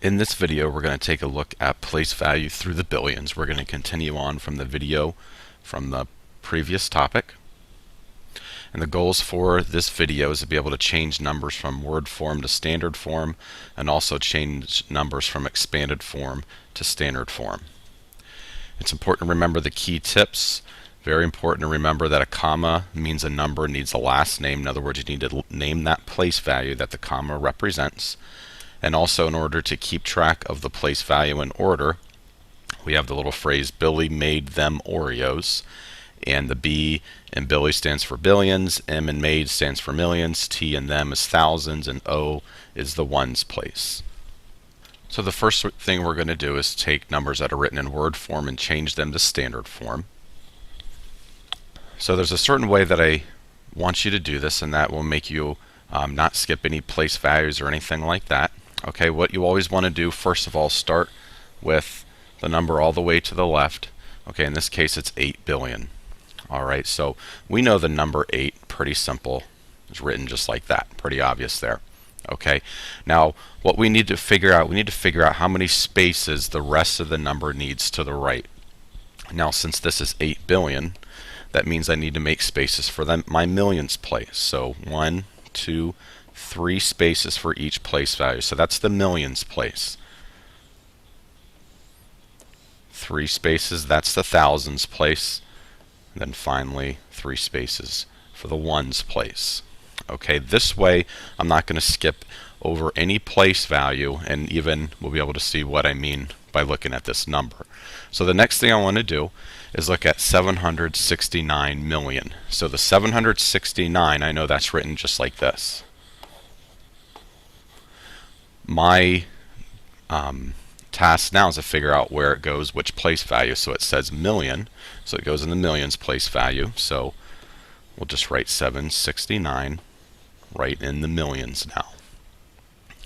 In this video, we're going to take a look at place value through the billions. We're going to continue on from the video from the previous topic. And the goals for this video is to be able to change numbers from word form to standard form, and also change numbers from expanded form to standard form. It's important to remember the key tips. Very important to remember that a comma means a number needs a last name. In other words, you need to name that place value that the comma represents. And also, in order to keep track of the place value in order, we have the little phrase, Billy made them Oreos. And the B in Billy stands for billions, M in made stands for millions, T in them is thousands, and O is the ones place. So the first thing we're going to do is take numbers that are written in word form and change them to standard form. So there's a certain way that I want you to do this, and that will make you not skip any place values or anything like that. Okay, what you always want to do, first of all, start with the number all the way to the left. Okay, in this case it's 8 billion. Alright, so we know the number 8, pretty simple. It's written just like that, pretty obvious there. Okay, now what we need to figure out, how many spaces the rest of the number needs to the right. Now since this is 8 billion, that means I need to make spaces for my millions place. So 1, 2, 3 spaces for each place value. So that's the millions place. 3 spaces, that's the thousands place. And then finally 3 spaces for the ones place. Okay, this way I'm not going to skip over any place value, and even we'll be able to see what I mean by looking at this number. So the next thing I want to do is look at 769 million. So the 769, I know that's written just like this. My task now is to figure out where it goes, which place value. So it says million, so it goes in the millions place value. So we'll just write 769 right in the millions now.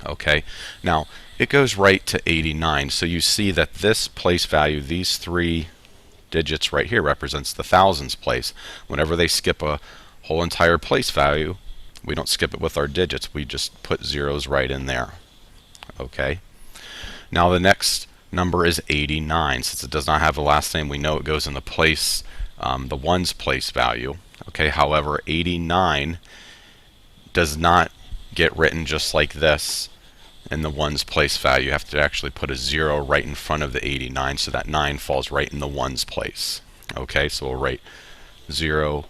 Okay, now it goes right to 89. So you see that this place value, these 3 digits right here, represents the thousands place. Whenever they skip a whole entire place value, we don't skip it with our digits, we just put zeros right in there. Okay, now the next number is 89. Since it does not have a last name, we know it goes in the place, the ones place value. Okay, however, 89 does not get written just like this in the ones place value. You have to actually put a 0 right in front of the 89, so that 9 falls right in the ones place. Okay, so we'll write 0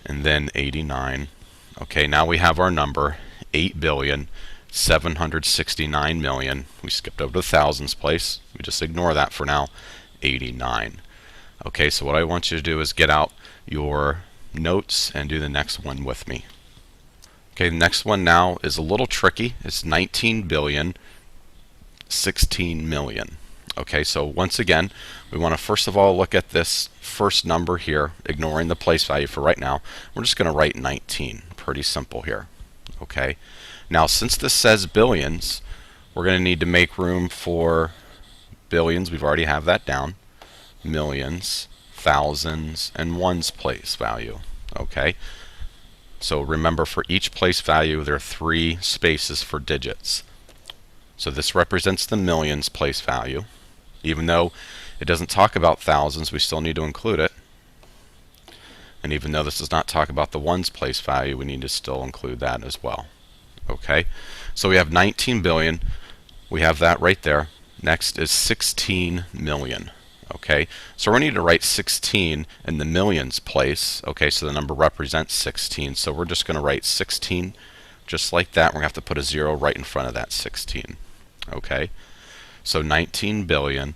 and then 89. Okay, now we have our number, 8,769,000,000. We skipped over to thousands place. We just ignore that for now. 89. Okay, so what I want you to do is get out your notes and do the next one with me. Okay, the next one now is a little tricky. It's 19,016,000,000. Okay, so once again, we want to first of all look at this first number here, ignoring the place value for right now. We're just going to write 19. Pretty simple here. Okay, now since this says billions, we're going to need to make room for billions. We've already have that down. Millions, thousands, and ones place value. Okay, so remember, for each place value there are 3 spaces for digits. So this represents the millions place value. Even though it doesn't talk about thousands, we still need to include it. And even though this does not talk about the ones place value, we need to still include that as well. Okay, so we have 19 billion. We have that right there. Next is 16 million. Okay, so we need to write 16 in the millions place. Okay, so the number represents 16. So we're just going to write 16 just like that. We're going to have to put a 0 right in front of that 16. Okay, so 19 billion,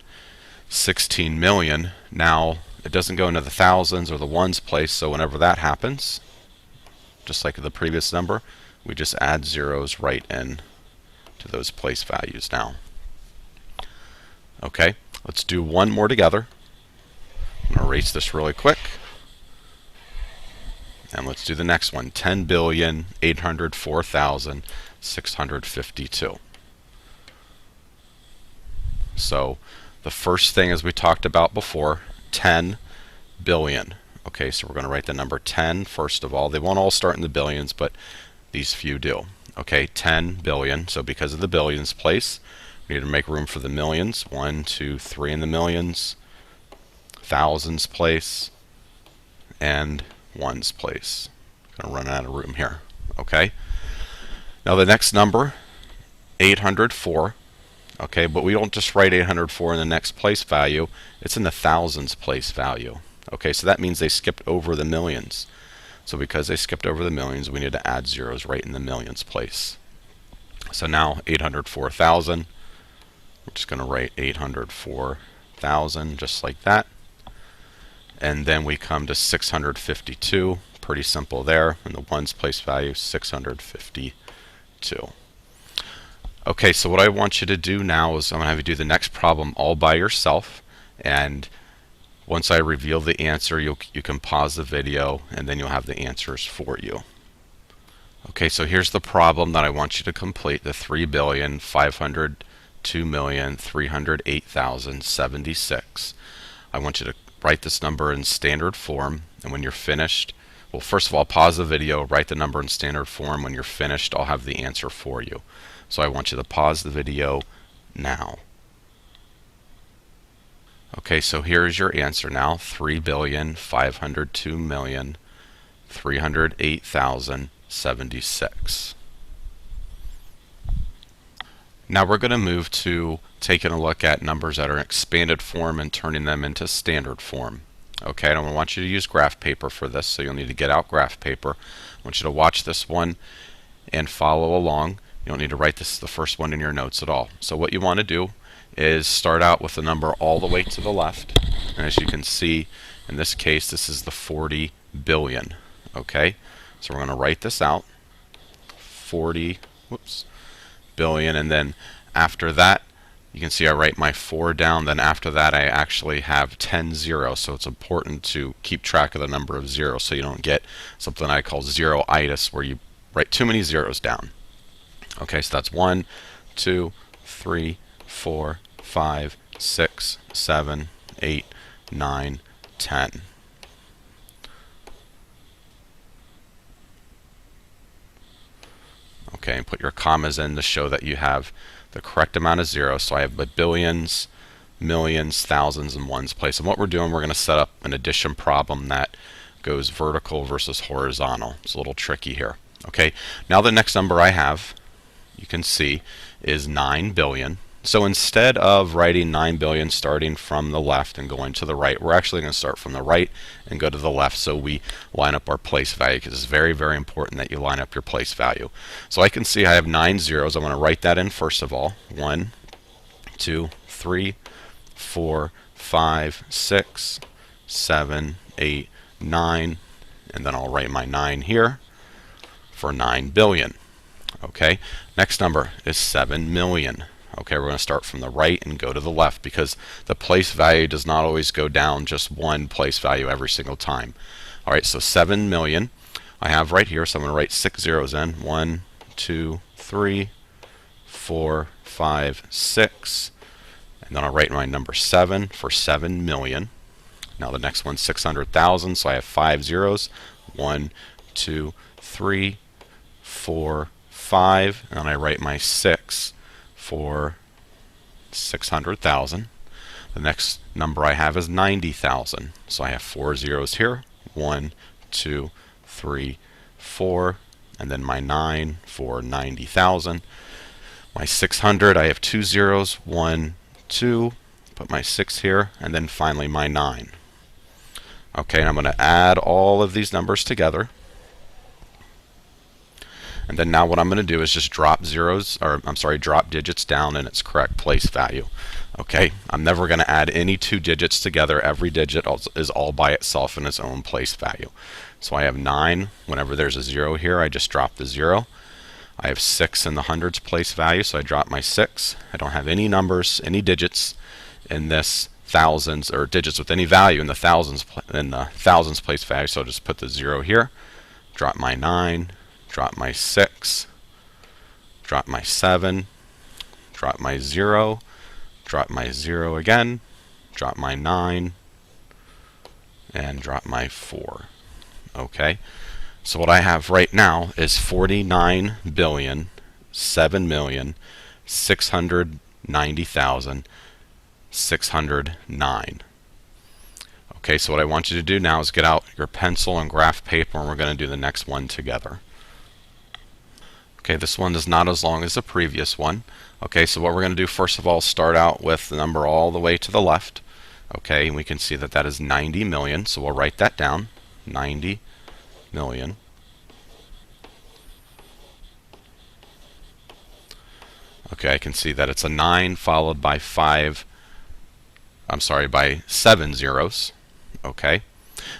16 million. Now it doesn't go into the thousands or the ones place, so whenever that happens, just like the previous number, we just add zeros right in to those place values now. Okay, let's do one more together. I'm going to erase this really quick. And let's do the next one. 10,804,652. So the first thing, as we talked about before, 10 billion. Okay, so we're going to write the number 10 first of all. They won't all start in the billions, but these few do. Okay, 10 billion. So because of the billions place, We need to make room for the millions. 1, 2, 3 in the millions, thousands place, and ones place. Gonna run out of room here. Okay. Now the next number, 804. Okay, but we don't just write 804 in the next place value. It's in the thousands place value. Okay, so that means they skipped over the millions. So because they skipped over the millions, we need to add zeros right in the millions place. So now 804,000. We're just going to write 804,000 just like that. And then we come to 652. Pretty simple there. And the ones place value, 652. Okay, so what I want you to do now is I'm going to have you do the next problem all by yourself. And once I reveal the answer, you can pause the video and then you'll have the answers for you. Okay, so here's the problem that I want you to complete, the 3,502,308,076. I want you to write this number in standard form, and when you're finished, well, first of all, pause the video, write the number in standard form. When you're finished, I'll have the answer for you. So I want you to pause the video now. Okay, so here is your answer now, 3,502,308,076. Now we're going to move to taking a look at numbers that are in expanded form and turning them into standard form. Okay, I don't want you to use graph paper for this, so you'll need to get out graph paper. I want you to watch this one and follow along. You don't need to write the first one in your notes at all. So what you want to do is start out with the number all the way to the left. And as you can see, in this case, this is the 40 billion. Okay, so we're going to write this out. 40 billion, and then after that, you can see I write my 4 down. Then after that, I actually have 10 zeros. So it's important to keep track of the number of zeros so you don't get something I call zero-itis, where you write too many zeros down. Okay, so that's 1, 2, 3, 4, 5, 6, 7, 8, 9, 10. Okay, and put your commas in to show that you have the correct amount of zeros. So I have billions, millions, thousands, and ones place. And what we're doing, we're going to set up an addition problem that goes vertical versus horizontal. It's a little tricky here. Okay, now the next number I have, you can see, is 9 billion. So instead of writing 9 billion starting from the left and going to the right, we're actually going to start from the right and go to the left so we line up our place value, because it's very, very important that you line up your place value. So I can see I have 9 zeros. I'm going to write that in first of all. 1, 2, 3, 4, 5, 6, 7, 8, 9, and then I'll write my 9 here for 9 billion. Okay, next number is 7 million. Okay, we're going to start from the right and go to the left, because the place value does not always go down just one place value every single time. All right, so 7 million I have right here, so I'm going to write 6 zeros in. 1, 2, 3, 4, 5, 6, and then I'll write my number 7 for 7 million. Now the next one's 600,000, so I have 5 zeros. 1, 2, 3, 4, 5, and I write my 6 for 600,000. The next number I have is 90,000. So I have 4 zeros here. 1, 2, 3, 4, and then my 9 for 90,000. My 600, I have 2 zeros. 1, 2, put my 6 here, and then finally my 9. Okay, and I'm going to add all of these numbers together. And then now what I'm going to do is just drop drop digits down in its correct place value. Okay, I'm never going to add any two digits together. Every digit is all by itself in its own place value. So I have 9. Whenever there's a 0 here, I just drop the 0. I have 6 in the hundreds place value, so I drop my 6. I don't have any numbers, any digits in this thousands, or digits with any value in the thousands place value, so I'll just put the 0 here, drop my 9, drop my 6, drop my 7, drop my 0, drop my 0 again, drop my 9, and drop my 4. Okay, so what I have right now is 49,007,600 90,609. Okay, so what I want you to do now is get out your pencil and graph paper, and we're going to do the next one together. Okay, this one is not as long as the previous one. Okay, so what we're going to do first of all is start out with the number all the way to the left. Okay, and we can see that that is 90 million, so we'll write that down. 90 million. Okay, I can see that it's a 9 followed by by 7 zeros. Okay,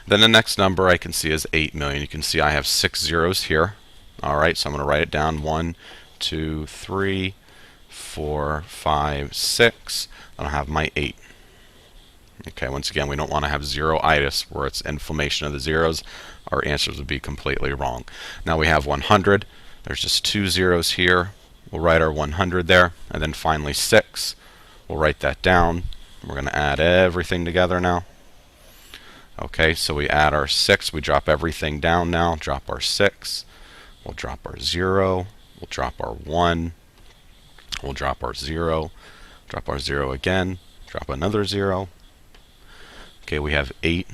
then the next number I can see is 8 million. You can see I have 6 zeros here. Alright, so I'm going to write it down. 1, 2, 3, 4, 5, 6. I don't have my 8. Okay, once again, we don't want to have zero-itis where it's inflammation of the zeros. Our answers would be completely wrong. Now we have 100. There's just 2 zeros here. We'll write our 100 there. And then finally 6. We'll write that down. We're going to add everything together now. Okay, so we add our 6. We drop everything down now. Drop our 6. We'll drop our 0. We'll drop our 1. We'll drop our 0. Drop our 0 again. Drop another 0. Okay, we have 8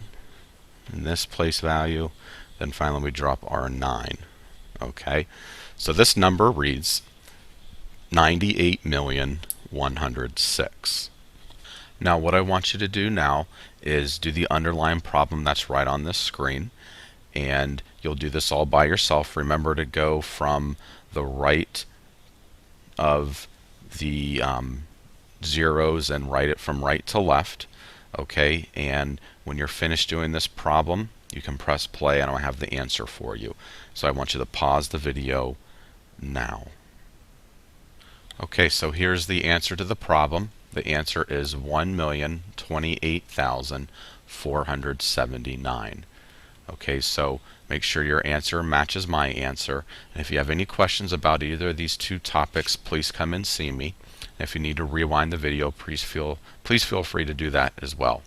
in this place value. Then finally we drop our 9. Okay, so this number reads 98,106,000. Now what I want you to do now is do the underlying problem that's right on this screen, and you'll do this all by yourself. Remember to go from the right of the zeros and write it from right to left. Okay, and when you're finished doing this problem, you can press play and I'll have the answer for you. So I want you to pause the video now. Okay, so here's the answer to the problem. The answer is 1,028,479. Okay, so make sure your answer matches my answer. And if you have any questions about either of these two topics, please come and see me. If you need to rewind the video, please feel free to do that as well.